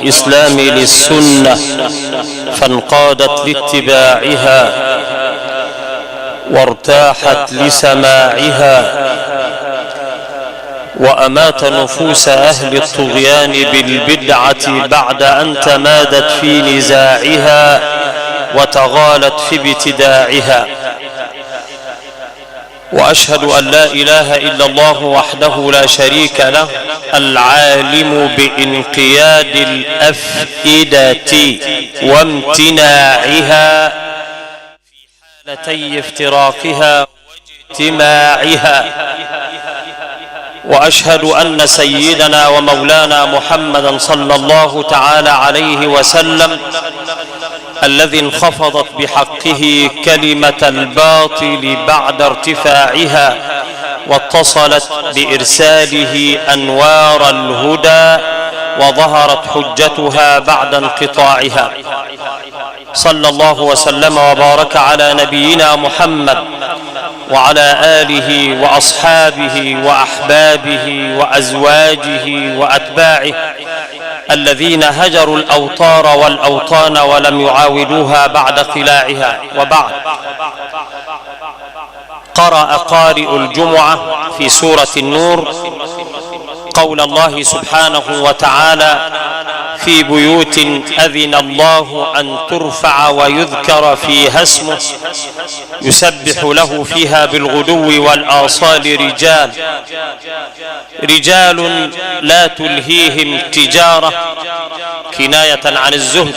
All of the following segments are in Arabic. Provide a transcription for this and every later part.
الإسلام للسنة فانقادت لاتباعها وارتاحت لسماعها، وأمات نفوس أهل الطغيان بالبدعة بعد أن تمادت في نزاعها وتغالت في ابتداعها. وأشهد أن لا إله إلا الله وحده لا شريك له، العالم بانقياد الأفئدة وامتناعها في حالتي افتراقها واجتماعها. وأشهد أن سيدنا ومولانا محمدا صلى الله تعالى عليه وسلم الذي انخفضت بحقه كلمة الباطل بعد ارتفاعها، واتصلت بإرساله أنوار الهدى، وظهرت حجتها بعد انقطاعها. صلى الله وسلم وبارك على نبينا محمد وعلى آله وأصحابه وأحبابه وأزواجه وأتباعه الذين هجروا الأوطار والأوطان ولم يعاودوها بعد خلاعها. وبعد، قرأ قارئ الجمعة في سورة النور قول الله سبحانه وتعالى: في بيوت أذن الله أن ترفع ويذكر فيها اسمه يسبح له فيها بالغدو والآصال رجال لا تلهيهم تجارة كناية عن الزهد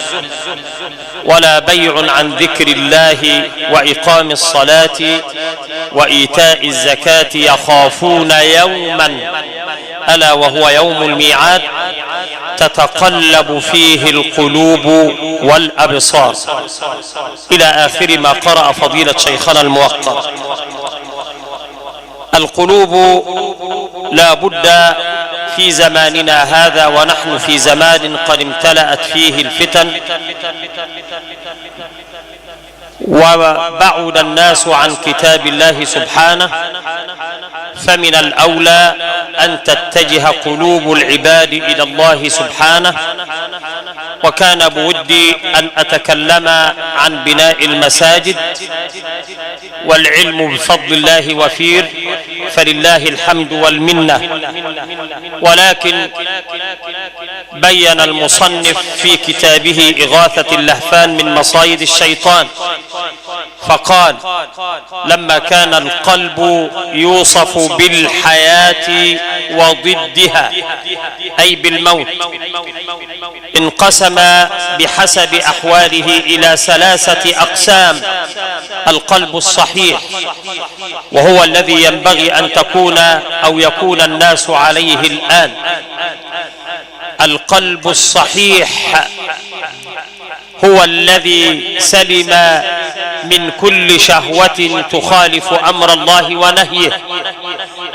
ولا بيع عن ذكر الله وإقام الصلاة وإيتاء الزكاة يخافون يوما ألا وهو يوم الميعاد تتقلب فيه القلوب والأبصار، إلى آخر ما قرأ فضيلة شيخنا الموقر. القلوب لا بد في زماننا هذا، ونحن في زمان قد امتلأت فيه الفتن وبعد الناس عن كتاب الله سبحانه، فمن الأولى أن تتجه قلوب العباد إلى الله سبحانه. وكان بودي أن أتكلم عن بناء المساجد، والعلم بفضل الله وفير فلله الحمد والمنة، ولكن بين المصنف في كتابه إغاثة اللهفان من مصايد الشيطان فقال: لما كان القلب يوصف بالحياة وضدها أي بالموت، انقسم بحسب أحواله إلى 3 أقسام: القلب الصحيح، وهو الذي ينبغي أن تكون أو يكون الناس عليه الآن. القلب الصحيح هو الذي سلم من كل شهوة تخالف أمر الله ونهيه،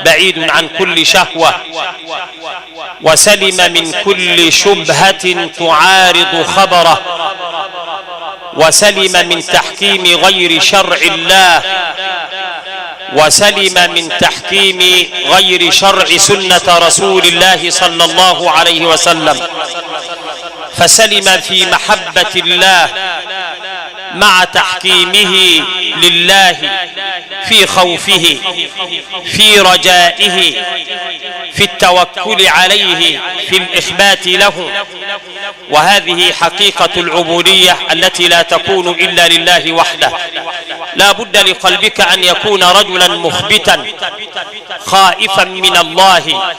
بعيد عن كل شهوة، وسلم من كل شبهة تعارض خبره، وسلم من تحكيم غير شرع الله، وسلم من تحكيم غير شرع سنة رسول الله صلى الله عليه وسلم، فسلم في محبة الله مع تحكيمه لله، في خوفه، في رجائه، في التوكل عليه، في الإخبات له. وهذه حقيقة العبودية التي لا تكون إلا لله وحده. لا بد لقلبك أن يكون رجلا مخبتا خائفا من الله،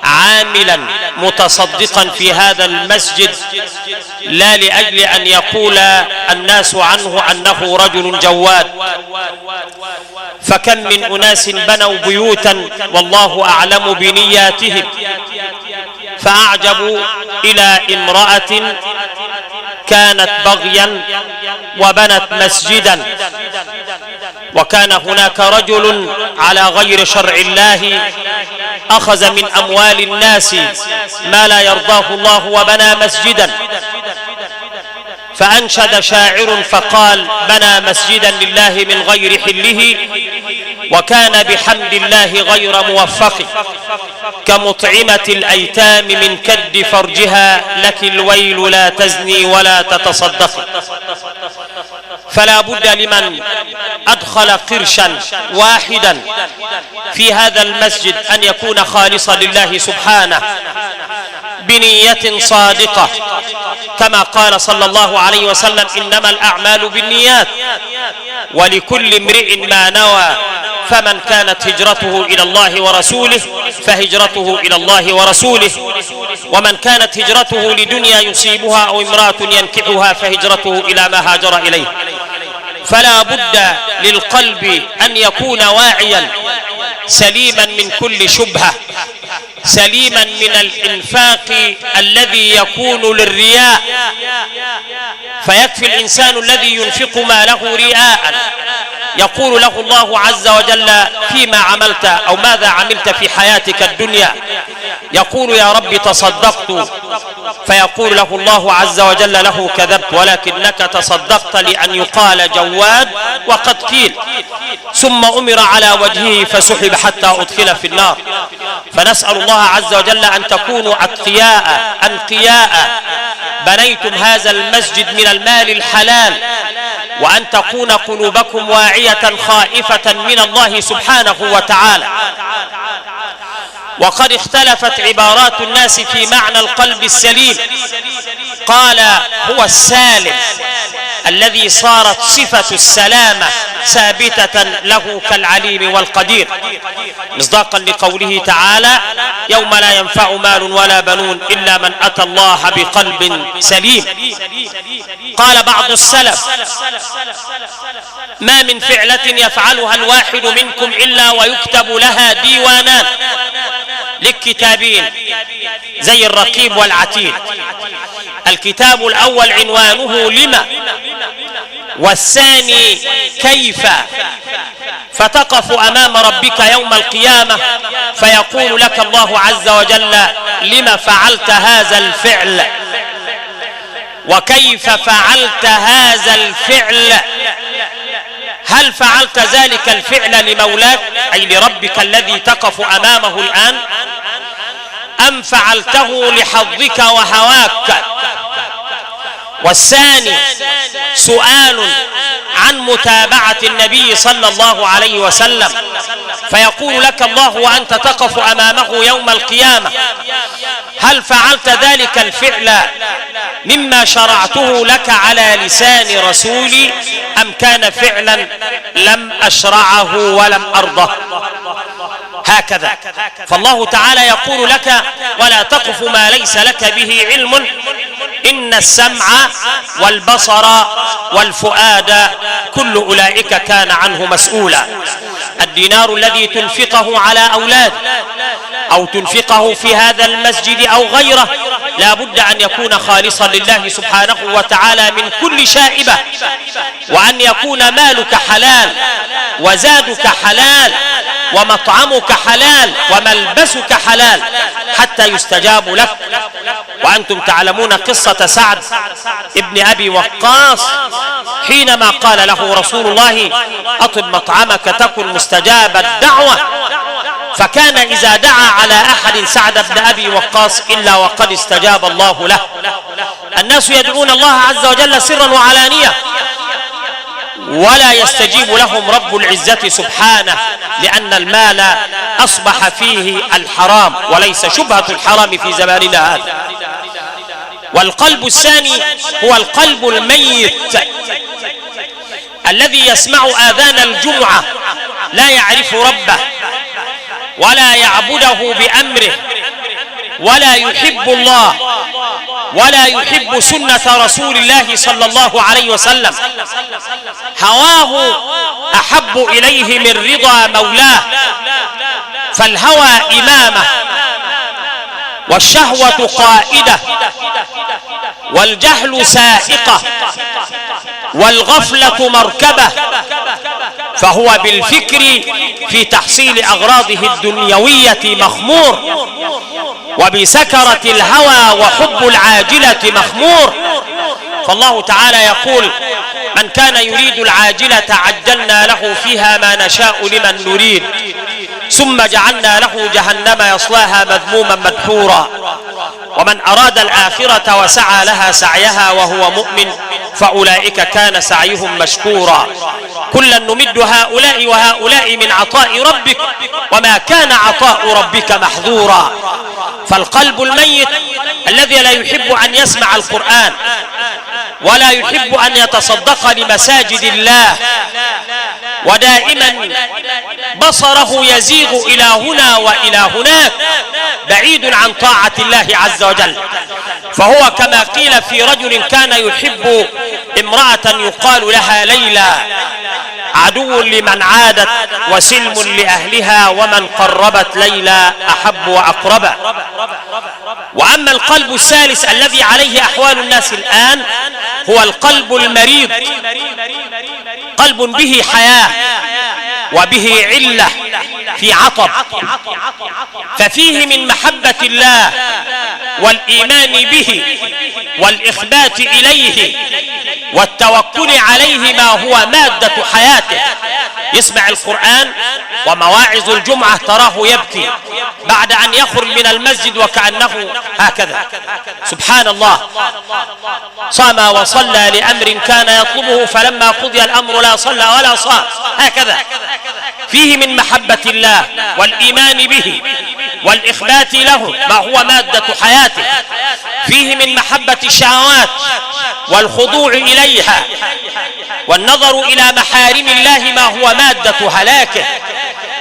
عاملا متصدقا في هذا المسجد، لا لأجل أن يقول الناس عنه أنه رجل جواد. فكم من أناس بنوا بيوتا والله أعلم بنياتهم، فأعجبوا إلى امرأة كانت بغيا وبنت مسجدا، وكان هناك رجل على غير شرع الله أخذ من أموال الناس ما لا يرضاه الله وبنى مسجدا. فأنشد شاعر فقال: بنى مسجدا لله من غير حله وكان بحمد الله غير موفق، كمطعمة الأيتام من كد فرجها، لك الويل لا تزني ولا تتصدق. فلا بد لمن أدخل قرشا واحدا في هذا المسجد أن يكون خالصا لله سبحانه بنية صادقة، كما قال صلى الله عليه وسلم: إنما الأعمال بالنيات ولكل امرئ ما نوى، فمن كانت هجرته إلى الله ورسوله فهجرته إلى الله ورسوله، ومن كانت هجرته لدنيا يصيبها أو امرأة ينكحها فهجرته إلى ما هاجر إليه. فلا بد للقلب أن يكون واعيا سليما من كل شبهة، سليما من الإنفاق الذي يكون للرياء، فيكفي الإنسان الذي ينفق ماله رياء يقول له الله عز وجل: فيما عملت أو ماذا عملت في حياتك الدنيا؟ يقول: يا رب تصدقت، فيقول له الله عز وجل: له كذبت، ولكنك تصدقت لأن يقال جواد وقد قيل. ثم أمر على وجهه فسحب حتى أدخل في النار. فنسأل الله عز وجل أن تكونوا أنقياء بنيتم هذا المسجد من المال الحلال، وأن تكون قلوبكم واعية خائفة من الله سبحانه وتعالى. وقد اختلفت عبارات الناس في معنى القلب السليم. قال: هو السالم الذي صارت صفة السلامة ثابتة له كالعليم والقدير، مصداقا لقوله تعالى: يوم لا ينفع مال ولا بنون إلا من أتى الله بقلب سليم. قال بعض السلف: ما من فعلة يفعلها الواحد منكم إلا ويكتب لها ديوانان، للكتابين زي الرقيب والعتيد. الكتاب الأول عنوانه لما، والثاني كيف، فتقف أمام ربك يوم القيامة فيقول لك الله عز وجل: لما فعلت هذا الفعل، وكيف فعلت هذا الفعل، هل فعلت ذلك الفعل لمولاك أي لربك الذي تقف أمامه الآن، أم فعلته لحظك وهواك؟ والثاني سؤال عن متابعة النبي صلى الله عليه وسلم، فيقول لك الله وأنت تقف أمامه يوم القيامة: هل فعلت ذلك الفعل مما شرعته لك على لسان رسولي، أم كان فعلا لم أشرعه ولم أرضه؟ هكذا. فالله تعالى يقول لك: ولا تقف ما ليس لك به علم، إن السمع والبصر والفؤاد كل أولئك كان عنه مسؤولا. الدينار الذي تنفقه على أولاد أو تنفقه في هذا المسجد أو غيره لا بد أن يكون خالصا لله سبحانه وتعالى من كل شائبة، وأن يكون مالك حلال، وزادك حلال، ومطعمك حلال، وملبسك حلال، حتى يستجاب لك. وأنتم تعلمون قصة سعد ابن أبي وقاص حينما قال له رسول الله: أطب مطعمك تكن مستجاب الدعوة، فكان إذا دعا على أحد سعد بن أبي وقاص إلا وقد استجاب الله له. الناس يدعون الله عز وجل سرا وعلانية، ولا يستجيب لهم رب العزة سبحانه، لأن المال أصبح فيه الحرام وليس شبهة الحرام في زماننا هذا. والقلب الثاني هو القلب الميت الذي يسمع آذان الجمعة، لا يعرف ربه ولا يعبده بأمره، ولا يحب الله ولا يحب سنة رسول الله صلى الله عليه وسلم. هواه أحب إليه من رضا مولاه، فالهوى إمامه، والشهوة قائدة، والجهل سائقة، والغفلة مركبة، فهو بالفكر في تحصيل أغراضه الدنيوية مخمور، وبسكرة الهوى وحب العاجلة مخمور. فالله تعالى يقول: من كان يريد العاجلة عجلنا له فيها ما نشاء لمن نريد ثم جعلنا له جهنم يصلاها مذموما مدحورا ومن أراد الآخرة وسعى لها سعيها وهو مؤمن فأولئك كان سعيهم مشكورا كلا نمد هؤلاء وهؤلاء من عطاء ربك وما كان عطاء ربك محظورا. فالقلب الميت الذي لا يحب أن يسمع القرآن ولا يحب أن يتصدق لمساجد الله ودائما بصره يزيغ إلى هنا وإلى هناك بعيد عن طاعة الله عز وجل، فهو كما قيل في رجل كان يحب امرأة يقال لها ليلى عدو لمن عادت وسلم لأهلها ومن قربت ليلى أحب وأقرب. وأما القلب الثالث الذي عليه أحوال الناس الآن هو القلب المريض، قلب به حياة وبه علة في عطب، ففيه من محبة الله والإيمان به والإخبات إليه والتوكل عليه ما هو مادة حياته. يسمع القرآن ومواعظ الجمعة تراه يبكي بعد أن يخرج من المسجد وكأنه هكذا سبحان الله صام وصلى لأمر كان يطلبه فلما قضي الأمر لا صلى ولا صام هكذا. فيه من محبة الله والإيمان به والإخبات له ما هو مادة حياته، فيه من محبة الشهوات والخضوع إليها والنظر إلى محارم الله ما هو مادة هلاكه،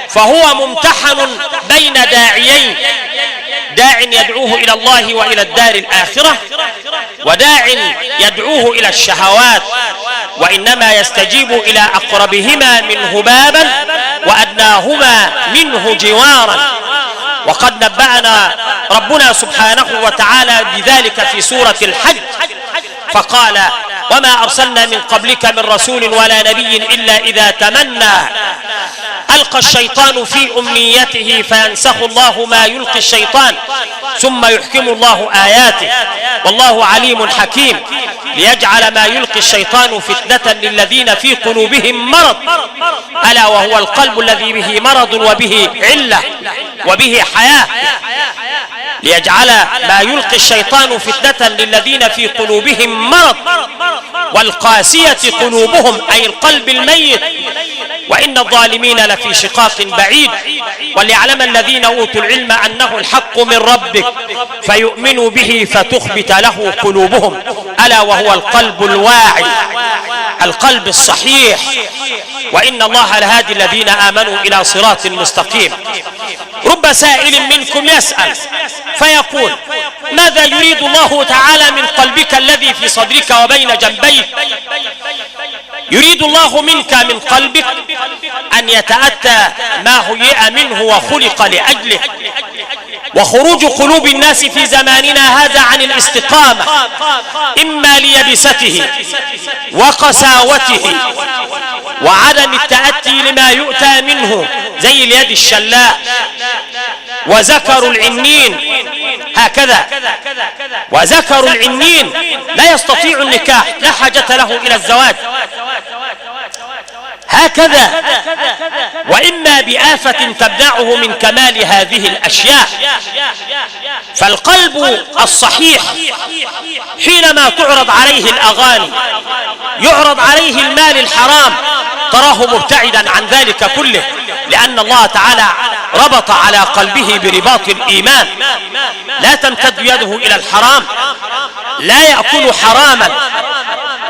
فهو ممتحن بين داعيين، داع يدعوه إلى الله وإلى الدار الآخرة وداع يدعوه إلى الشهوات، وإنما يستجيب إلى أقربهما منه بابا وأدناهما منه جوارا. وقد نبأنا ربنا سبحانه وتعالى بذلك في سورة الحج فقال وما أرسلنا من قبلك من رسول ولا نبي إلا إذا تمنى ألقى الشيطان في أمنيته فينسخ الله ما يلقي الشيطان ثم يحكم الله آياته والله عليم حكيم ليجعل ما يلقي الشيطان فتنة للذين في قلوبهم مرض ألا وهو القلب الذي به مرض وبه علة وبه حياة، ليجعل ما يلقي الشيطان فتنة للذين في قلوبهم مرض والقاسية قلوبهم أي القلب الميت وإن الظالمين لفي شقاق بعيد. وليعلم الذين أوتوا العلم أنه الحق من ربك فيؤمنوا به فتخبت له قلوبهم ألا وهو القلب الواعي القلب الصحيح، وإن الله لهادي الذين آمنوا إلى صراط مستقيم. رب سائل منكم يسأل فيقول ماذا يريد الله تعالى من قلبك الذي في صدرك وبين جنبيك؟ يريد الله منك من قلبك أن يتأتى ما هيئ منه وخلق لأجله. وخروج قلوب الناس في زماننا هذا عن الاستقامة إما ليبسته وقساوته وعدم التأتي لما يؤتى منه زي اليد الشلاء وذكر العنين هكذا، وذكر العنين لا يستطيع النكاح لا حاجة له إلى الزواج هكذا، وإما بآفة تمنعه من كمال هذه الأشياء. فالقلب الصحيح حينما تعرض عليه الأغاني يعرض عليه المال الحرام تراه مبتعدا عن ذلك كله، لأن الله تعالى ربط على قلبه برباط الإيمان. لا تمتد يده إلى الحرام، لا يأكل حراما،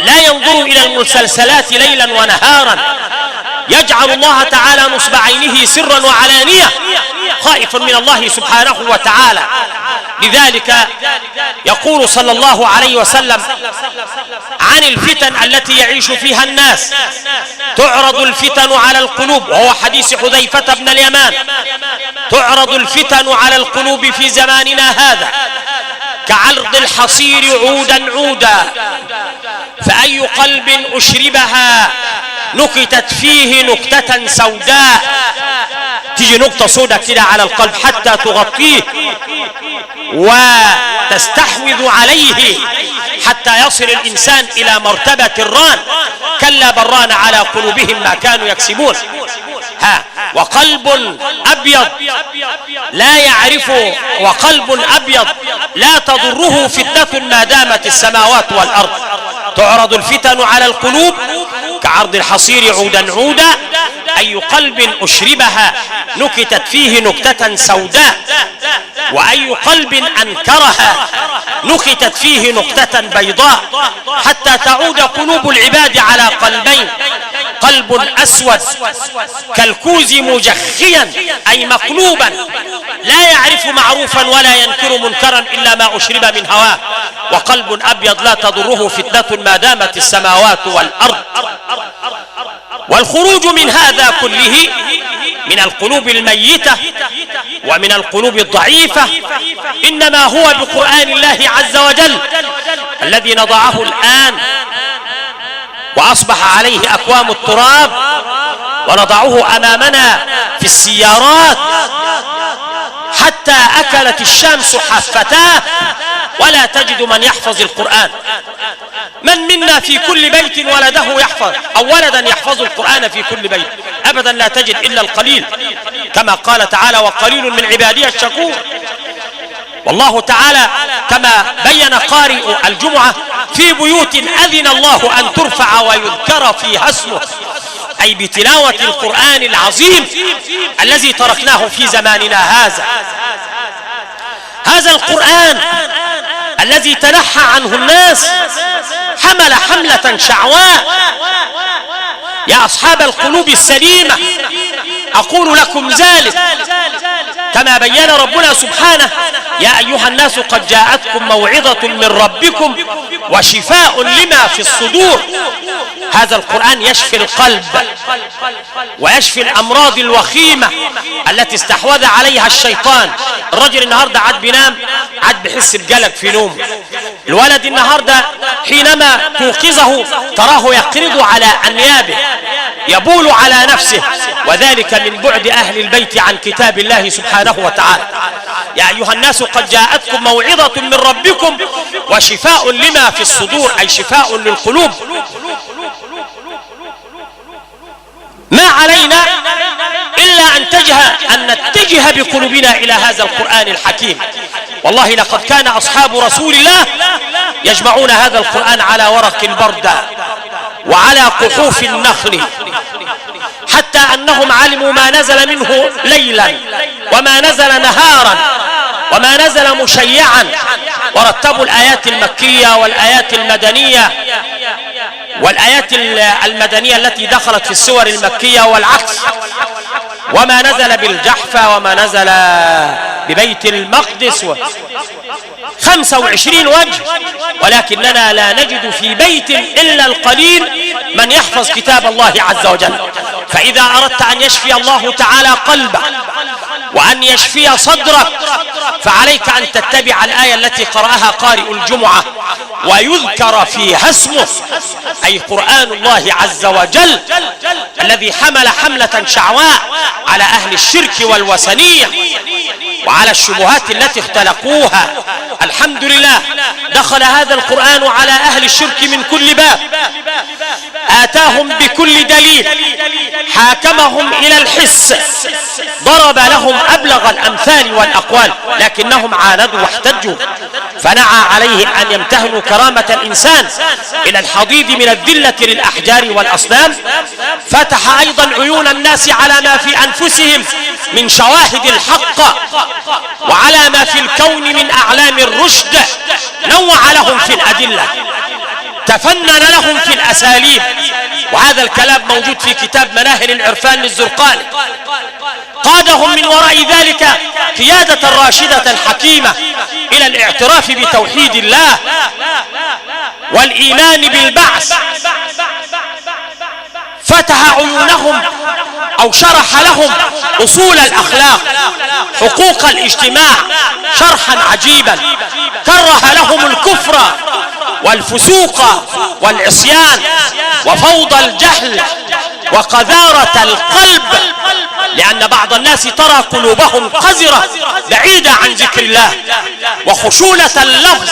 لا ينظر إلى المسلسلات ليلا ونهارا، يجعل الله تعالى نصب عينه سرا وعلانية خائف من الله سبحانه وتعالى. لذلك يقول صلى الله عليه وسلم عن الفتن التي يعيش فيها الناس تعرض الفتن على القلوب، وهو حديث حذيفة بن اليمان تعرض الفتن على القلوب في زماننا هذا كعرض الحصير عودا عودا، فأي قلب أشربها نكتت فيه نكتة سوداء، تيجي نقطة سوداء كده على القلب حتى تغطيه وتستحوذ عليه حتى يصل الإنسان إلى مرتبة الران. كلا بران على قلوبهم ما كانوا يكسبون. وقلب أبيض لا يعرف، وقلب أبيض لا تضره فتنة ما دامت السماوات والأرض. تعرض الفتن على القلوب كعرض الحصير عودا عودا. أي قلب أشربها نكتت فيه نكتة سوداء، وأي قلب أنكرها نكتت فيه نكتة بيضاء، حتى تعود قلوب العباد على قلبين: قلب أسود كالكوز مجخيا أي مقلوبا لا يعرف معروفا ولا ينكر منكرا إلا ما أشرب من هواه، وقلب أبيض لا تضره فتنة ما دامت السماوات والأرض. والخروج من هذا كله، من القلوب الميتة ومن القلوب الضعيفة، إنما هو بقرآن الله عز وجل الذي نضعه الآن وأصبح عليه أكوام التراب، ونضعه أمامنا في السيارات حتى أكلت الشمس حفتاه ولا تجد من يحفظ القرآن. من منا في كل بيت ولده يحفظ أو ولدا يحفظ القرآن في كل بيت؟ أبدا لا تجد إلا القليل، كما قال تعالى: وقليل من عبادي الشكور. والله تعالى كما بين قارئ الجمعة: في بيوت أذن الله أن ترفع ويذكر فيها اسمه، أي بتلاوة القرآن العظيم الذي تركناه في زماننا هذا. هذا القرآن الذي تنحى عنه الناس حمل حملة شعواء. يا أصحاب القلوب السليمة، أقول لكم ذلك كما بين ربنا سبحانه: يا أيها الناس قد جاءتكم موعظة من ربكم وشفاء لما في الصدور. هذا القرآن يشفي القلب ويشفي الأمراض الوخيمة التي استحوذ عليها الشيطان. الرجل النهاردة عاد بينام، عاد بيحس بجلد في نوم. الولد النهاردة حينما توقظه تراه يقرض على أنيابه، يبول على نفسه، وذلك من بعد أهل البيت عن كتاب الله سبحانه وتعالى. يا أيها الناس قد جاءتكم موعظة من ربكم وشفاء لما في الصدور، أي شفاء للقلوب. ما علينا إلا أن نتجه بقلوبنا إلى هذا القرآن الحكيم. والله لقد كان أصحاب رسول الله يجمعون هذا القرآن على ورق البردة وعلى قحوف النخل، حتى أنهم علموا ما نزل منه ليلا وما نزل نهارا وما نزل مشيعا، ورتبوا الآيات المكية والآيات المدنية والآيات المدنية التي دخلت في السور المكية والعكس، وما نزل بالجحفة وما نزل ببيت المقدس 25 وجه. ولكننا لا نجد في بيت إلا القليل من يحفظ كتاب الله عز وجل. فإذا أردت أن يشفي الله تعالى قلبك وأن يشفي صدرك، فعليك أن تتبع الآية التي قرأها قارئ الجمعة: ويذكر فيها اسمه، أي قرآن الله عز وجل الذي حمل حملة شعواء على أهل الشرك والوثنية وعلى الشبهات التي اختلقوها. الحمد لله دخل هذا القرآن على أهل الشرك من كل باب، آتاهم بكل دليل، حاكمهم إلى الحس، ضرب لهم أبلغ الأمثال والأقوال، لكنهم عاندوا واحتجوا، فنعى عليه أن يمتهنوا كرامة الإنسان إلى الحضيض من الذلة للأحجار والأصنام. فتح أيضا عيون الناس على ما في أنفسهم من شواهد الحق وعلى ما في الكون من أعلام الرشد، نوع لهم في الأدلة، تفنن لهم في الأساليب. وهذا الكلام موجود في كتاب مناهل العرفان للزرقاني. قادهم من وراء ذلك قيادة راشدة حكيمة إلى الاعتراف بتوحيد الله والإيمان بالبعث. فتح عيونهم أو شرح لهم أصول الأخلاق، حقوق الاجتماع شرحا عجيبا، كره لهم الكفر والفسوق والعصيان وفوضى الجهل وقذارة القلب، لأن بعض الناس ترى قلوبهم قذرة بعيدة عن ذكر الله، وخشونة اللفظ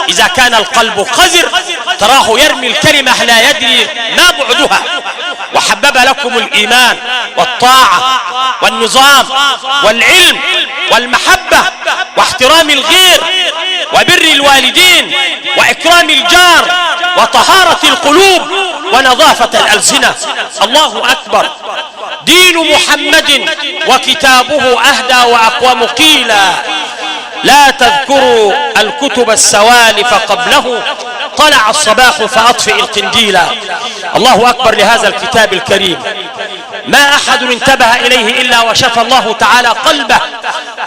إذا كان القلب قذر تراه يرمي الكلمة لا يدري ما بعدها. وحبب لكم الإيمان والطاعة والنظام والعلم والمحبة واحترام الغير وبر الوالدين وإكرام الجار وطهارة القلوب ونظافة الألسنة. الله أكبر. دين محمد وكتابه أهدى وأقوم. قيلا لا تذكروا الكتب السوالف قبله، طلع الصباح فأطفئ القنديل. الله أكبر لهذا الكتاب الكريم. ما أحد انتبه إليه إلا وشفى الله تعالى قلبه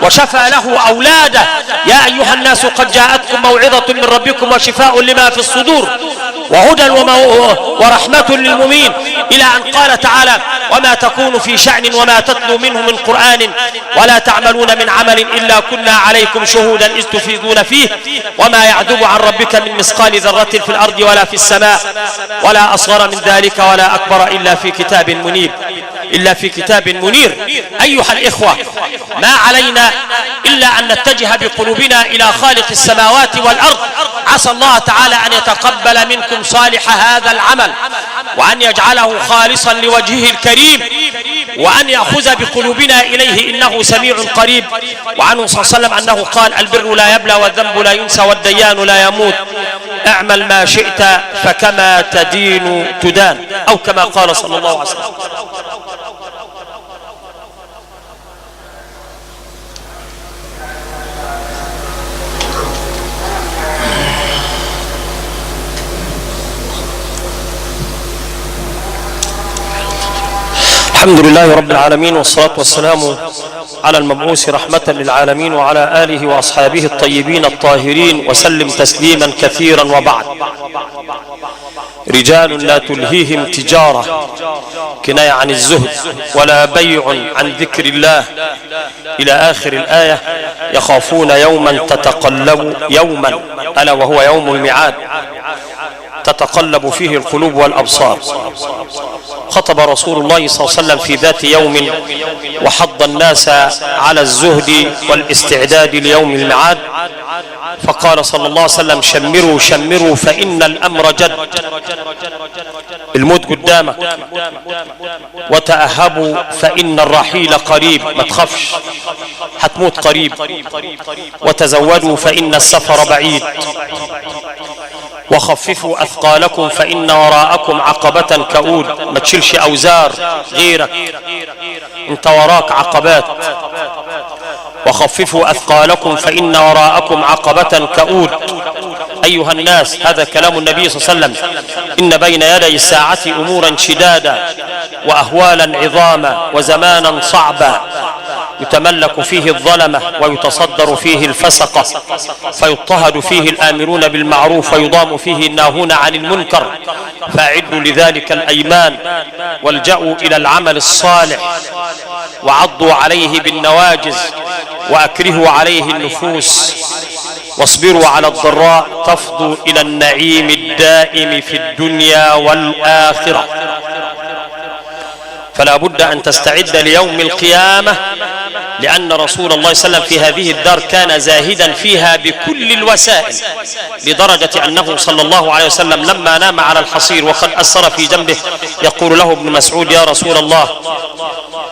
وشفى له أولاده. يا أيها الناس قد جاءتكم موعظة من ربكم وشفاء لما في الصدور وهدى ورحمة للمؤمنين، إلى أن قال تعالى وما تكون في شأن وما تتلو منه من قرآن ولا تعملون من عمل إلا كنا عليكم شهودا إذ تفيضون فيه وما يعدب عن ربك من مثقال ذرة في الأرض ولا في السماء ولا أصغر من ذلك ولا أكبر إلا في كتاب منير. أيها الإخوة، ما علينا إلا أن نتجه بقلوبنا إلى خالق السماوات والأرض. عسى الله تعالى أن يتقبل منكم صالح هذا العمل وأن يجعله خالصا لوجهه الكريم وأن يأخذ بقلوبنا إليه إنه سميع قريب. وعنه صلى الله عليه وسلم أنه قال البر لا يبلى والذنب لا ينسى والديان لا يموت، اعمل ما شئت فكما تدين تدان، أو كما قال صلى الله عليه وسلم. الحمد لله رب العالمين، والصلاة والسلام على المبعوث رحمة للعالمين وعلى آله وأصحابه الطيبين الطاهرين وسلم تسليما كثيرا. وبعد، رجال لا تلهيهم تجارة كناية عن الزهد ولا بيع عن ذكر الله إلى آخر الآية، يخافون يوما ألا وهو يوم الميعاد تتقلب فيه القلوب والأبصار. خطب رسول الله صلى الله عليه وسلم في ذات يوم وحض الناس على الزهد والاستعداد ليوم الميعاد، فقال صلى الله عليه وسلم شمروا فإن الأمر جد، الموت قدامك، وتأهبوا فإن الرحيل قريب، ما تخافش هتموت قريب، وتزودوا فإن السفر بعيد، وخففوا أثقالكم فإن وراءكم عقبة كؤود، ما تشيلش أوزار غيرك، انت وراك عقبات. وخففوا أثقالكم فإن وراءكم عقبة كؤود. أيها الناس، هذا كلام النبي صلى الله عليه وسلم. إن بين يدي الساعة أمورا شدادا وأهوالا عظاما وزمانا صعبا يتملك فيه الظلمة ويتصدر فيه الفسقة، فيضطهد فيه الآمرون بالمعروف ويضام فيه الناهون عن المنكر، فأعدوا لذلك الأيمان والجأوا إلى العمل الصالح وعضوا عليه بالنواجز وأكرهوا عليه النفوس، واصبروا على الضراء تفضوا إلى النعيم الدائم في الدنيا والآخرة. فلا بد أن تستعد ليوم القيامة، لأن رسول الله صلى الله عليه وسلم في هذه الدار كان زاهدا فيها بكل الوسائل، لدرجة أنه صلى الله عليه وسلم لما نام على الحصير وقد أثر في جنبه يقول له ابن مسعود يا رسول الله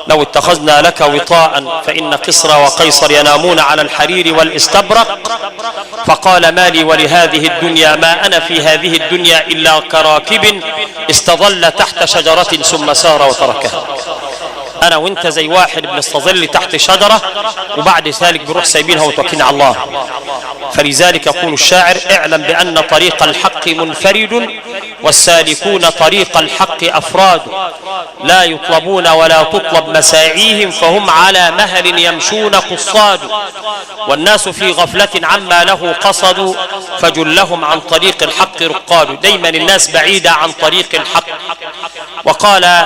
لو اتخذنا لك وطاء فإن قصر وقيصر ينامون على الحرير والاستبرق، فقال ما لي ولهذه الدنيا، ما أنا في هذه الدنيا إلا كراكب استظل تحت شجرة ثم سار وتركها. أنا وإنت زي واحد بنستظل تحت شجرة وبعد ذلك بنروح سايبينها وتوكلنا على الله. فلذلك يقول الشاعر اعلم بأن طريق الحق منفرد والسالكون طريق الحق أفراد، لا يطلبون ولا تطلب مساعيهم فهم على مهل يمشون قصاد، والناس في غفلة عما له قصدوا فجلهم عن طريق الحق رقاد. دايما الناس بعيدة عن طريق الحق. وقال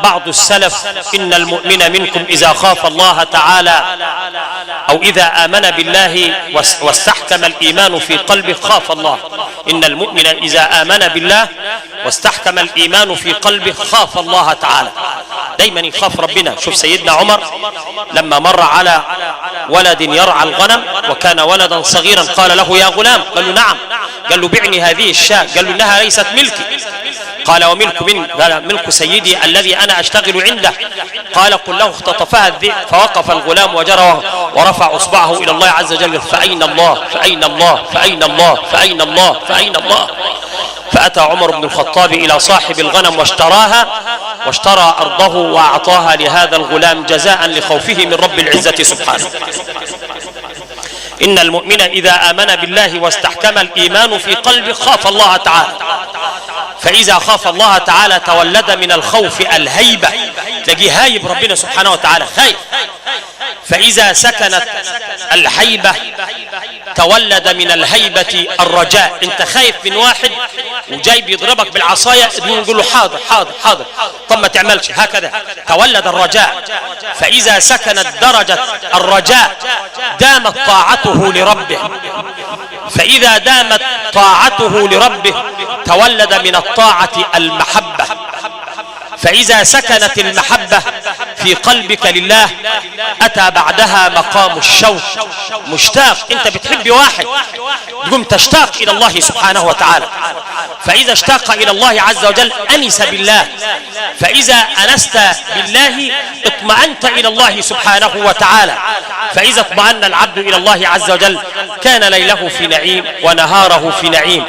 بعض السلف إن المؤمن منكم إذا خاف الله تعالى أو إذا آمن بالله واستحكم الإيمان في قلبه خاف الله. إن المؤمن إذا آمن بالله واستحكم الإيمان في قلبه خاف الله تعالى. دايما يخاف ربنا. شوف سيدنا عمر لما مر على ولد يرعى الغنم وكان ولدا صغيرا قال له: يا غلام. قال له: نعم. قال له: بعني هذه الشاة. قال له: إنها ليست ملكي. قال: وملك من؟ قال: ملك سيدي الذي أنا أشتغل عنده. قال: قل له اختطفها الذئب. فوقف الغلام وجرى ورفع إصبعه إلى الله عز وجل: فأين الله؟ فأين الله؟ فأين الله؟ فأين الله؟ فأين الله؟ فأتى عمر بن الخطاب إلى صاحب الغنم واشتراها، واشترى أرضه وأعطاها لهذا الغلام جزاء لخوفه من رب العزة سبحانه. إن المؤمن إذا آمن بالله واستحكم الإيمان في قلبه خاف الله تعالى، فإذا خاف الله تعالى تولد من الخوف الهيبة، تلاقيه هايب ربنا سبحانه وتعالى، خايف. فإذا سكنت الهيبة تولد من الهيبة الرجاء. انت خايف من واحد وجاي بيضربك بالعصاية تقول له: حاضر حاضر حاضر، طب ما تعملش هكذا. تولد الرجاء. فإذا سكنت درجة الرجاء دامت طاعته لربه. فإذا دامت طاعته لربه تولد من الطاعة المحبة. فإذا سكنت المحبة في قلبك لله أتى بعدها مقام الشوق. مشتاق، أنت بتحب واحد تقوم تشتاق إلى الله سبحانه وتعالى. فإذا اشتاق إلى الله عز وجل أنس بالله. فإذا أنست بالله اطمأنت إلى الله سبحانه وتعالى. فإذا اطمأن العبد إلى الله عز وجل كان ليله في نعيم ونهاره في نعيم.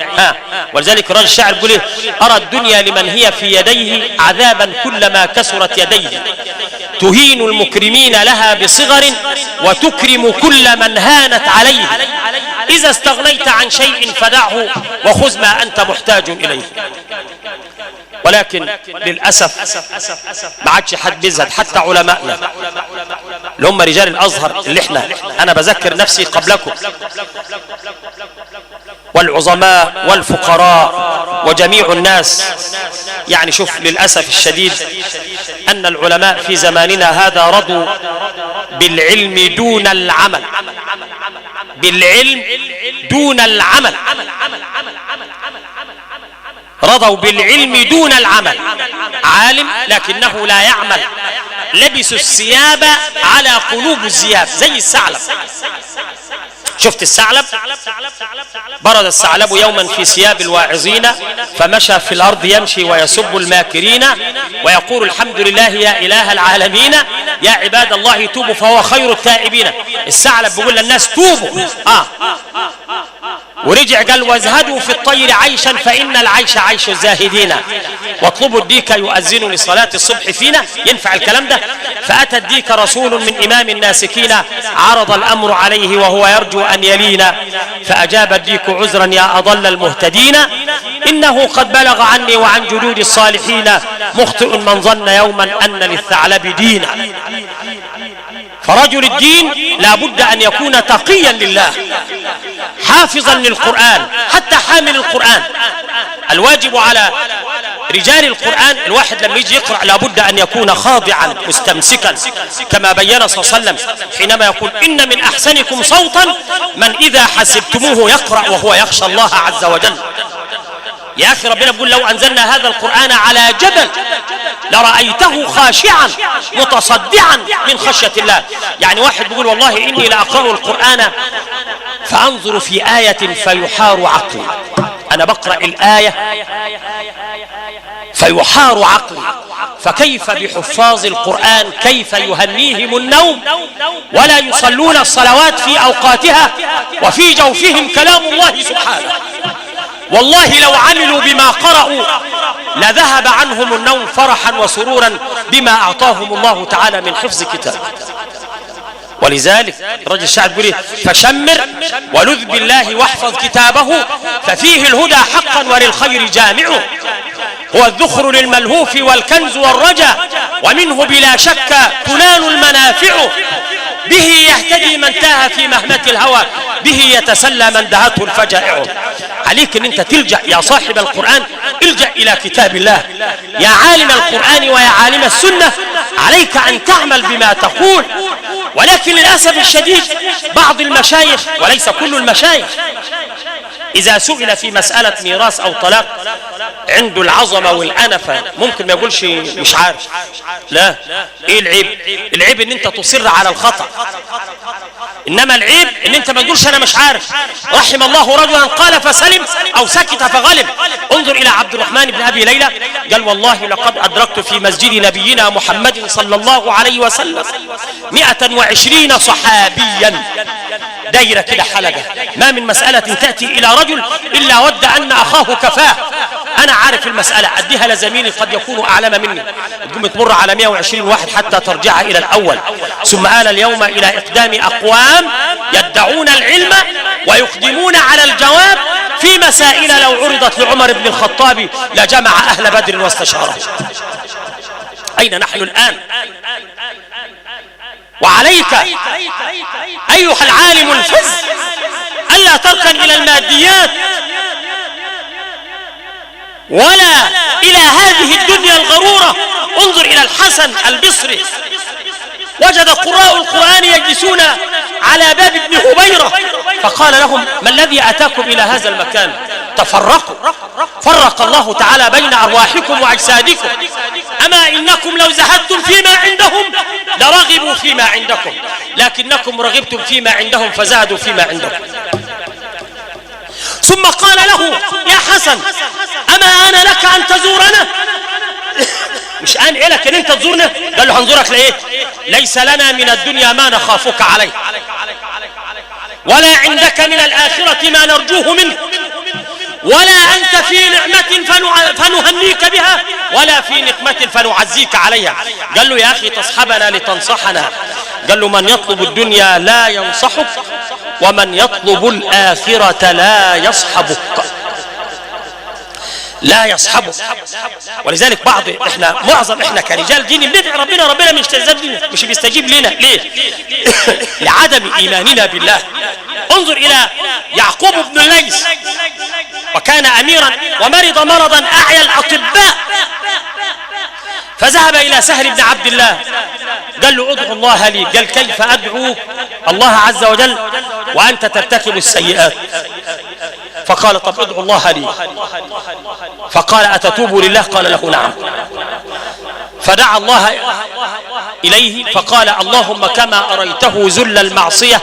ولذلك رجل الشاعر يقول: أرى الدنيا لمن هي في يديه عذابا كلما كسرت يديه، تهين المكرمين لها بصغر وتكرم كل من هانت عليه. إذا استغنيت عن شيء فدعه وخذ ما أنت محتاج إليه. ولكن للأسف ما عادش حد بيزهد، حتى علماءنا اللي هم رجال الأزهر اللي أنا بذكر نفسي قبلكم، والعظماء والفقراء وجميع الناس. يعني شوف للأسف الشديد أن العلماء في زماننا هذا رضوا بالعلم دون العمل، بالعلم دون العمل، رضوا بالعلم دون العمل. عالم لكنه لا يعمل. لبسوا الثياب على قلوب الذئاب زي الثعلب. شفت الثعلب؟ برد الثعلب يوما في ثياب الواعظين فمشى في الأرض يمشي ويسب الماكرين ويقول: الحمد لله يا إله العالمين، يا عباد الله توبوا فهو خير التائبين. الثعلب بيقول للناس: توبوا. ورجع قال: وازهدوا في الطير عيشا فإن العيش عيش الزاهدين، واطلبوا الديك يؤذن لصلاة الصبح فينا. ينفع الكلام ده؟ فأتى الديك رسول من إمام الناسكين عرض الأمر عليه وهو يرجو أن يلينا، فأجاب الديك: عذرا يا أضل المهتدين، إنه قد بلغ عني وعن جدود الصالحين مخطئ من ظن يوما أن للثعلب دينا. فرجل الدين لا بد أن يكون تقيا لله، حافظا للقرآن، حتى حامل القرآن. الواجب على رجال القرآن الواحد لما يجي يقرأ لا بد أن يكون خاضعا مستمسكا، كما بين صلى الله عليه وسلم حينما يقول: إن من أحسنكم صوتا من إذا حسبتموه يقرأ وهو يخشى الله عز وجل. يا أخي ربنا بيقول: لو أنزلنا هذا القرآن على جبل لرأيته خاشعا متصدعا من خشية الله. يعني واحد بيقول: والله إني لأقرأ القرآن فأنظر في آية فيحار عقلي. أنا بقرأ الآية فيحار عقلي. فكيف بحفاظ القرآن كيف يهنيهم النوم ولا يصلون الصلوات في أوقاتها وفي جوفهم كلام الله سبحانه. والله لو عملوا بما قرأوا لذهب عنهم النوم فرحا وسرورا بما أعطاهم الله تعالى من حفظ كتابه. ولذلك رجل الشاعر يقول: فشمر ولذ بالله واحفظ كتابه ففيه الهدى حقا وللخير جامعه، هو الذخر للملهوف والكنز والرجا ومنه بلا شك تنال المنافع، به يهتدي من تاه في مهمة الهوى، به يتسلى من دهته الفجائع. عليك ان انت تلجأ يا صاحب القرآن، الجأ الى كتاب الله. يا عالم القرآن ويا عالم السنة عليك ان تعمل بما تقول. ولكن للأسف الشديد بعض المشايخ وليس كل المشايخ إذا سئل في مسألة ميراث أو طلاق عنده العظمة والأنفة ممكن ما يقولش مش عارف. لا، إيه العيب؟ العيب إن أنت تصر على الخطأ، إنما العيب إن أنت ما تقولش أنا مش عارف. رحم الله رجلا قال فسلم أو سكت فغلب. انظر إلى عبد الرحمن بن أبي ليلى قال والله لقد أدركت في مسجد نبينا محمد صلى الله عليه وسلم 120 صحابيا، دايرة كده حلقة، ما من مسألة تأتي إلى رجل إلا ود أن أخاه كفاه. أنا عارف المسألة أديها لزميلي قد يكون أعلم مني، تقوم تمر على 120 واحد حتى ترجع إلى الأول. ثم آل اليوم إلى إقدام أقوام يدعون العلم ويقدمون على الجواب في مسائل لو عرضت لعمر بن الخطاب لجمع أهل بدر واستشاره. أين نحن الآن؟ وعليك أيها العالم الفز ألا تركن إلى الماديات ولا إلى هذه الدنيا الغرورة. انظر إلى الحسن البصري، وجد قراء القرآن يجلسون على باب ابن هبيرة فقال لهم ما الذي أتاكم إلى هذا المكان؟ تفرقوا، فرق الله تعالى بين أرواحكم وأجسادكم. أما إنكم لو زهدتم فيما عندهم لرغبوا فيما عندكم، لكنكم رغبتم فيما عندهم فزادوا فيما عندكم. ثم قال له يا حسن أما أنا لك أن تزورنا؟ مش آن إلك أن أنت تزورنا؟ قال له هنزورك لإيه؟ ليس لنا من الدنيا ما نخافك عليه، ولا عندك من الآخرة ما نرجوه منه، ولا أنت في نعمة فنهنيك بها ولا في نقمة فنعزيك عليها. قال له يا أخي تصحبنا لتنصحنا. قال له من يطلب الدنيا لا ينصحك ومن يطلب الآخرة لا يصحبك، لا يصحبك. ولذلك معظم احنا كرجال دين بندعي ربنا مش بيستجيب لنا. ليه؟ لعدم إيماننا بالله. انظر إلى يعقوب بن الليث، وكان أميرا ومرض مرضا أعيا الأطباء، فذهب إلى سهل بن عبد الله قال له ادعو الله لي. قال كيف أدعو الله عز وجل وأنت ترتكب السيئات؟ فقال طب ادعو الله لي. فقال أتتوب لله؟ قال له نعم. فدعا الله إليه فقال اللهم كما أريته ذل المعصية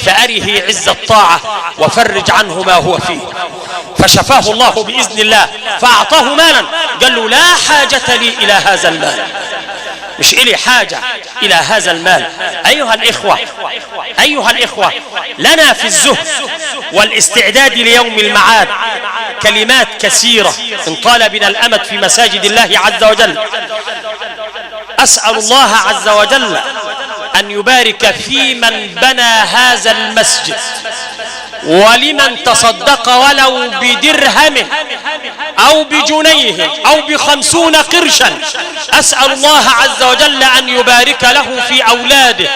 فأره عز الطاعة وفرج عنه ما هو فيه. فشفاه الله بإذن الله فأعطاه مالا. قال له لا حاجة لي إلى هذا المال، مش إلي حاجة إلى هذا المال. أيها الإخوة لنا في الزهد والاستعداد ليوم المعاد كلمات كثيرة إن طال بنا الأمد في مساجد الله عز وجل. أسأل الله عز وجل أن يبارك في من بنى هذا المسجد ولمن تصدق ولو بدرهم أو بجنيه أو ب50 قرشا. أسأل الله عز وجل أن يبارك له في أولاده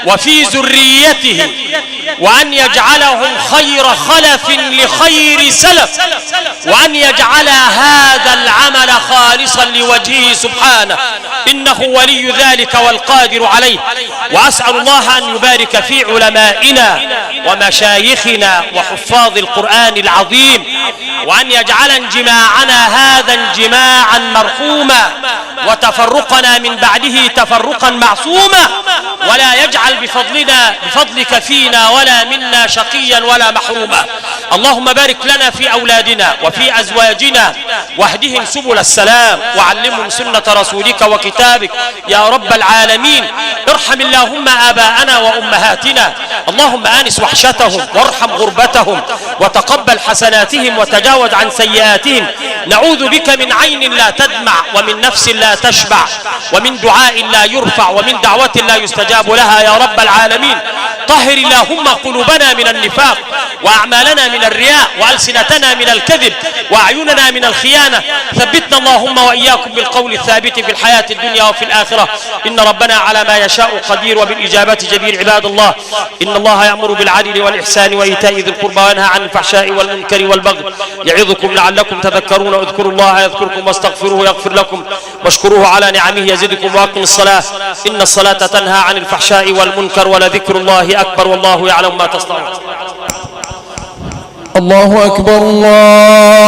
وفي ذريته وأن يجعلهم خير خلف لخير سلف، وأن يجعل هذا العمل خالصا لوجهه سبحانه إنه ولي ذلك والقادر عليه. وأسأل الله أن يبارك في علمائنا ومشايخنا وحفاظ القرآن العظيم، وأن يجعل انجماعنا هذا انجماعا مرحوما وتفرقنا من بعده تفرقا معصوما، ولا يجعل بفضلك فينا ولا منا شقيا ولا محروما. اللهم بارك لنا في أولادنا وفي أزواجنا واهدهم سبل السلام وعلمهم سنة رسولك وكتابك يا رب العالمين. ارحم اللهم آباءنا وأمهاتنا، اللهم آنس وحشتهم وارحم غربتهم وتقبل حسناتهم وتجاوز عن سيئاتهم. نعوذ بك من عين لا تدمع ومن نفس لا تشبع ومن دعاء لا يرفع ومن دعوة لا يستجاب لها يا رب العالمين. طهر اللهم قلوبنا من النفاق وأعمالنا من الرياء وألسنتنا من الكذب وأعيننا من الخيانة. ثبتنا اللهم وإياكم بالقول الثابت في الحياة الدنيا وفي الآخرة. إن ربنا على ما يشاء قدير وبالإجابة جدير. عباد الله إن الله يأمر بالعدل والإحسان وإيتاء ذي القربى وينهى عن الفحشاء والمنكر والبغي يعظكم لعلكم تذكرون. اذكروا الله يذكركم واستغفروه يغفر لكم واشكروه على نعمه يزدكم وأقم الصلاة إن الصلاة تنهى عن الفحشاء والمنكر ولذكر الله أكبر والله يعلم ما تصنعون. الله أكبر الله